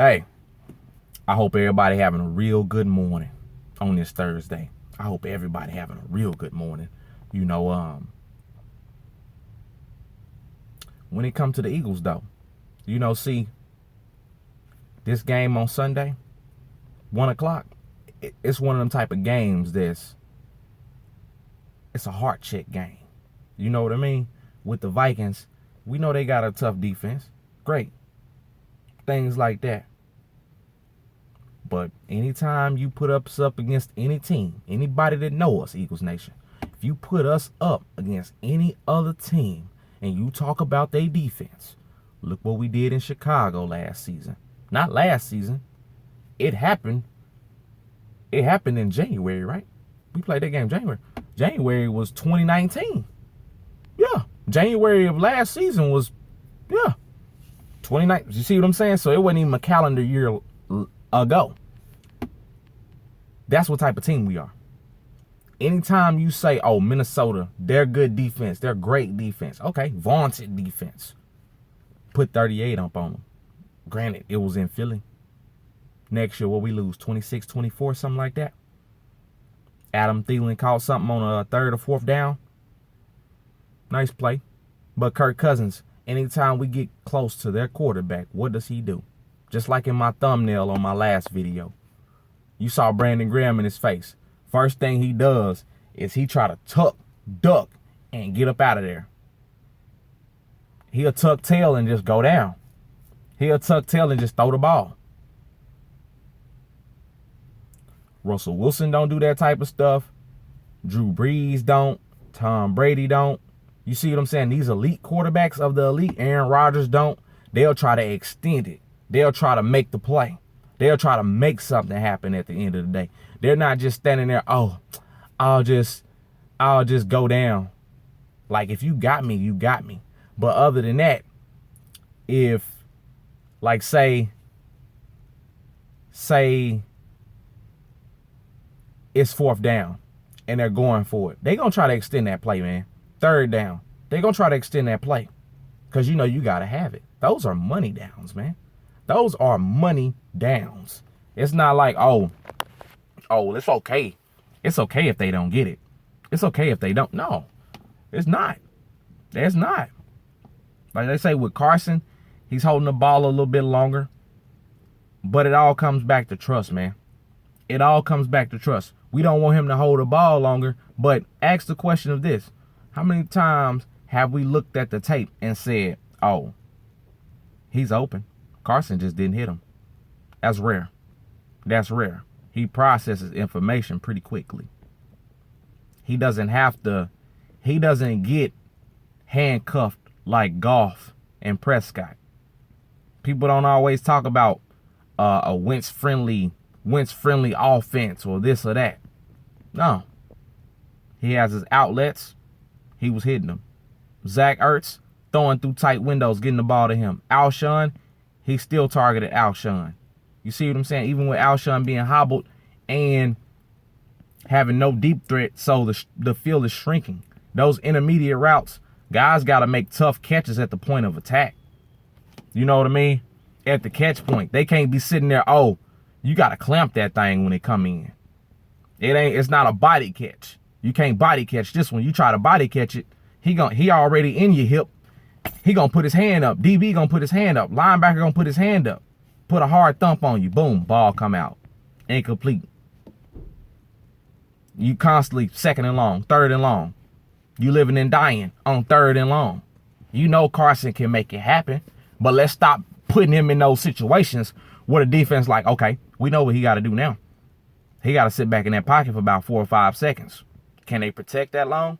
Hey, I hope everybody having a real good morning on this Thursday. I hope everybody having a real good morning. You know, when it comes to the Eagles, though, see, this game on Sunday, 1 o'clock, it's one of them type of games it's a heart check game. You know what I mean? With the Vikings, we know they got a tough defense. Great. Things like that. But anytime you put us up against any team, anybody that know us, Eagles Nation, if you put us up against any other team and you talk about their defense, look what we did in Chicago last season. Not last season. It happened in January, right? We played that game in January. January was 2019. Yeah. January of last season was, 29. You see what I'm saying? So it wasn't even a calendar year ago. That's what type of team we are. Anytime you say, oh, Minnesota, they're good defense, they're great defense. Okay, vaunted defense. Put 38 up on them. Granted, it was in Philly. Next year, what we lose, 26-24, something like that. Adam Thielen caught something on a third or fourth down. Nice play. But Kirk Cousins, anytime we get close to their quarterback, what does he do? Just like in my thumbnail on my last video. You saw Brandon Graham in his face. First thing he does is he try to tuck, duck, and get up out of there. He'll tuck tail and just go down. He'll tuck tail and just throw the ball. Russell Wilson don't do that type of stuff. Drew Brees don't. Tom Brady don't. You see what I'm saying? These elite quarterbacks of the elite, Aaron Rodgers don't. They'll try to extend it. They'll try to make the play. They'll try to make something happen at the end of the day. They're not just standing there, oh, I'll just go down. Like, if you got me, you got me. But other than that, if, like, say it's fourth down and they're going for it, they're going to try to extend that play, man. Third down, they're going to try to extend that play because you know you got to have it. Those are money downs, man. Those are money downs. It's not like, oh, it's okay. It's okay if they don't get it. It's okay if they don't. No, it's not. It's not. Like they say with Carson, he's holding the ball a little bit longer. But it all comes back to trust, man. It all comes back to trust. We don't want him to hold the ball longer, but ask the question of this. How many times have we looked at the tape and said, oh, he's open. Carson just didn't hit him. That's rare. That's rare. He processes information pretty quickly. He doesn't get handcuffed like Goff and Prescott. People don't always talk about a Wentz-friendly offense or this or that. No. He has his outlets. He was hitting them. Zach Ertz throwing through tight windows, getting the ball to him. Alshon, he still targeted Alshon. You see what I'm saying? Even with Alshon being hobbled and having no deep threat, so the field is shrinking. Those intermediate routes, guys got to make tough catches at the point of attack. You know what I mean? At the catch point. They can't be sitting there, oh, you got to clamp that thing when they come in. It's not a body catch. You can't body catch this one. You try to body catch it, he already in your hip. He gonna put his hand up. DB gonna put his hand up. Linebacker gonna put his hand up. Put a hard thump on you. Boom, ball come out. Incomplete. You constantly second and long, third and long. You living and dying on third and long. You know Carson can make it happen, but let's stop putting him in those situations where the defense like, okay, we know what he got to do now. He got to sit back in that pocket for about 4 or 5 seconds. Can they protect that long?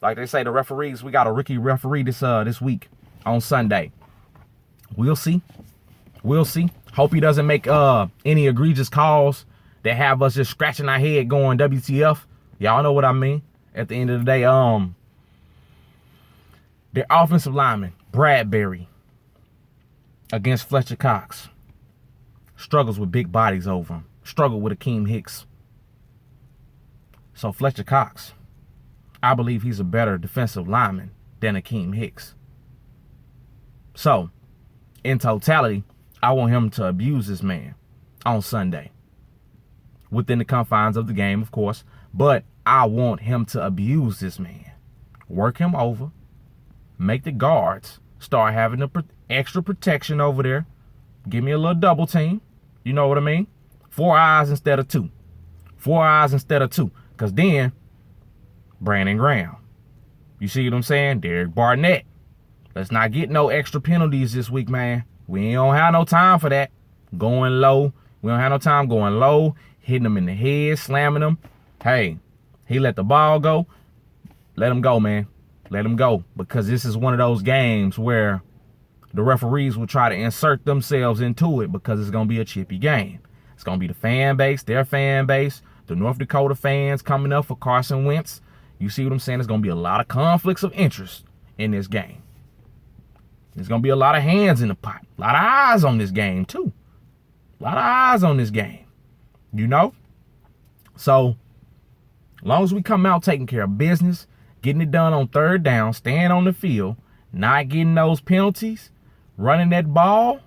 Like they say, the referees, we got a rookie referee this week on Sunday. We'll see. We'll see. Hope he doesn't make any egregious calls that have us just scratching our head going WTF. Y'all know what I mean. At the end of the day, their offensive lineman, Bradbury, against Fletcher Cox, struggles with big bodies over him. Struggled with Akeem Hicks. So Fletcher Cox, I believe he's a better defensive lineman than Akeem Hicks. So, in totality, I want him to abuse this man on Sunday. Within the confines of the game, of course. But I want him to abuse this man. Work him over. Make the guards start having the extra protection over there. Give me a little double team. You know what I mean? 4 eyes instead of 2. 4 eyes instead of 2. Because then, Brandon Graham. You see what I'm saying? Derek Barnett. Let's not get no extra penalties this week, man. We don't have no time for that. Going low. We don't have no time going low. Hitting them in the head. Slamming them. Hey, he let the ball go. Let him go, man. Let him go. Because this is one of those games where the referees will try to insert themselves into it because it's going to be a chippy game. It's going to be the fan base, their fan base, the North Dakota fans coming up for Carson Wentz. You see what I'm saying? There's going to be a lot of conflicts of interest in this game. There's going to be a lot of hands in the pot. A lot of eyes on this game, too. A lot of eyes on this game. You know? So, as long as we come out taking care of business, getting it done on third down, staying on the field, not getting those penalties, running that ball,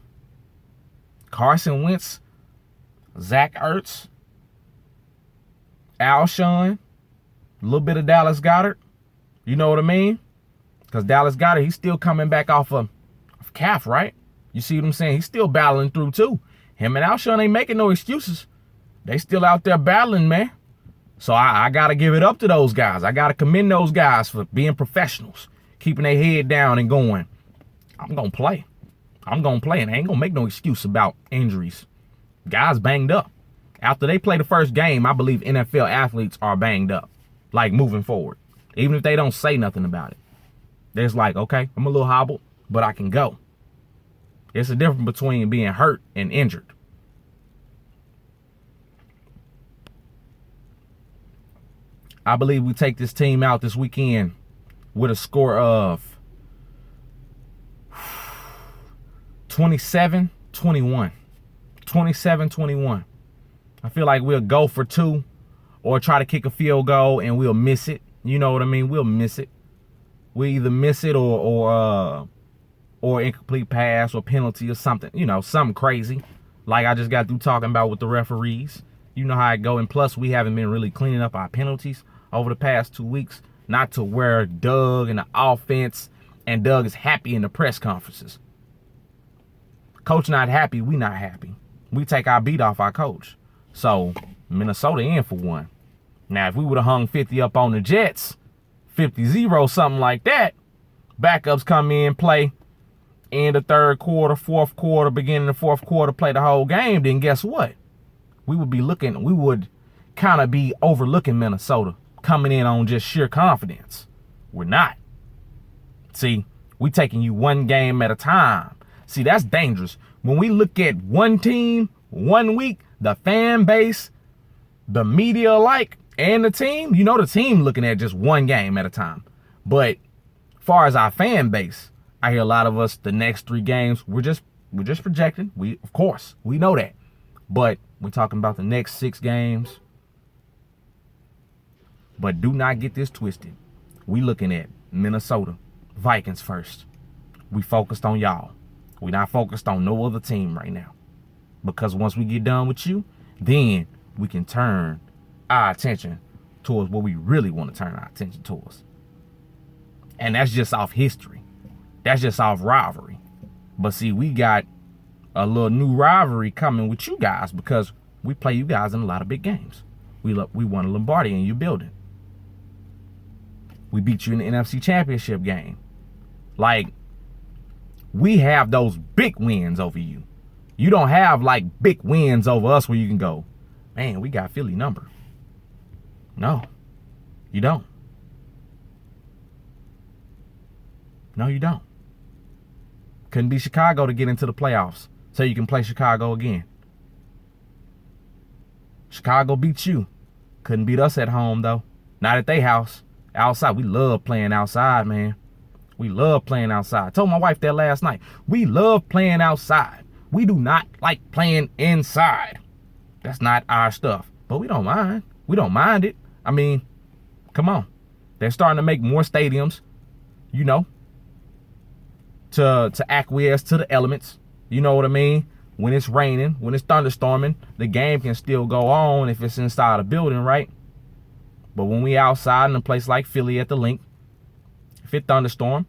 Carson Wentz, Zach Ertz, Alshon, a little bit of Dallas Goedert. You know what I mean? Because Dallas Goedert, he's still coming back off of calf, right? You see what I'm saying? He's still battling through, too. Him and Alshon ain't making no excuses. They still out there battling, man. So I got to give it up to those guys. I got to commend those guys for being professionals, keeping their head down and going, I'm going to play. I'm going to play, and I ain't going to make no excuse about injuries. Guys banged up. After they play the first game, I believe NFL athletes are banged up, like moving forward, even if they don't say nothing about it. They're just like, okay, I'm a little hobbled, but I can go. It's a difference between being hurt and injured. I believe we take this team out this weekend with a score of 27-21. 27-21. I feel like we'll go for 2 or try to kick a field goal and we'll miss it. You know what I mean? We'll miss it. We either miss it or incomplete pass or penalty or something. You know, something crazy. Like I just got through talking about with the referees. You know how it go. And plus, we haven't been really cleaning up our penalties over the past 2 weeks. Not to where Doug and the offense and Doug is happy in the press conferences. Coach not happy, we not happy. We take our beat off our coach. So, Minnesota in for one. Now, if we would have hung 50 up on the Jets, 50-0, something like that, backups come in, play in the third quarter, fourth quarter, beginning of the fourth quarter, play the whole game, then guess what? We would kind of be overlooking Minnesota, coming in on just sheer confidence. We're not. See, we taking you one game at a time. See, that's dangerous. When we look at one team, 1 week, the fan base, the media alike, and the team, you know the team looking at just one game at a time. But as far as our fan base, I hear a lot of us the next 3 games, we're just projecting. Of course, we know that. But we're talking about the next 6 games. But do not get this twisted. We looking at Minnesota Vikings first. We focused on y'all. We're not focused on no other team right now. Because once we get done with you, then we can turn our attention towards what we really want to turn our attention towards. And that's just off history. That's just off rivalry. But see, we got a little new rivalry coming with you guys because we play you guys in a lot of big games. We won a Lombardi in your building. We beat you in the NFC Championship game. Like, we have those big wins over you. You don't have, like, big wins over us where you can go, man, we got Philly number. No, you don't. No, you don't. Couldn't be Chicago to get into the playoffs so you can play Chicago again. Chicago beat you. Couldn't beat us at home, though. Not at their house. Outside. We love playing outside, man. We love playing outside. I told my wife that last night. We love playing outside. We do not like playing inside. That's not our stuff. But we don't mind. We don't mind it. I mean, come on. They're starting to make more stadiums, you know, to acquiesce to the elements. You know what I mean? when it's raining, when it's thunderstorming, the game can still go on if it's inside a building, right? But when we outside in a place like Philly at the Link, if it thunderstorm,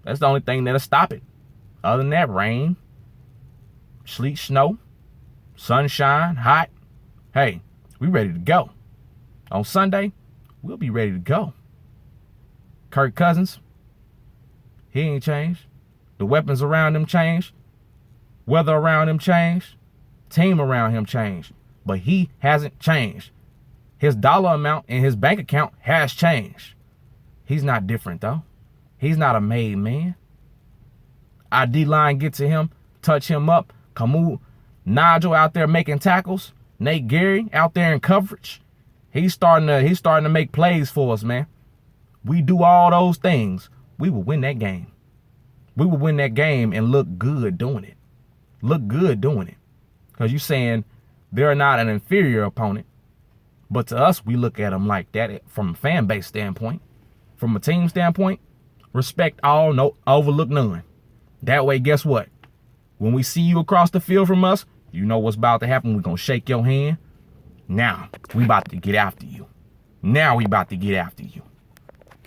that's the only thing that'll stop it. Other than that, rain, sleet, snow, sunshine, hot. Hey, we ready to go. On Sunday, we'll be ready to go. Kirk Cousins, he ain't changed. The weapons around him changed. Weather around him changed. Team around him changed. But he hasn't changed. His dollar amount in his bank account has changed. He's not different, though. He's not a made man. Our D-line get to him, touch him up. Camus, Nigel out there making tackles. Nate Gary out there in coverage. He's starting to make plays for us, man. We do all those things, we will win that game. We will win that game and look good doing it. Look good doing it. Because you're saying they're not an inferior opponent. But to us, we look at them like that from a fan base standpoint. From a team standpoint, respect all, no overlook none. That way, guess what? When we see you across the field from us, you know what's about to happen. We're going to shake your hand. Now, we about to get after you. Now we about to get after you.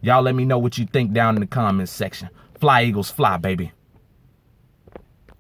Y'all let me know what you think down in the comments section. Fly Eagles fly, baby.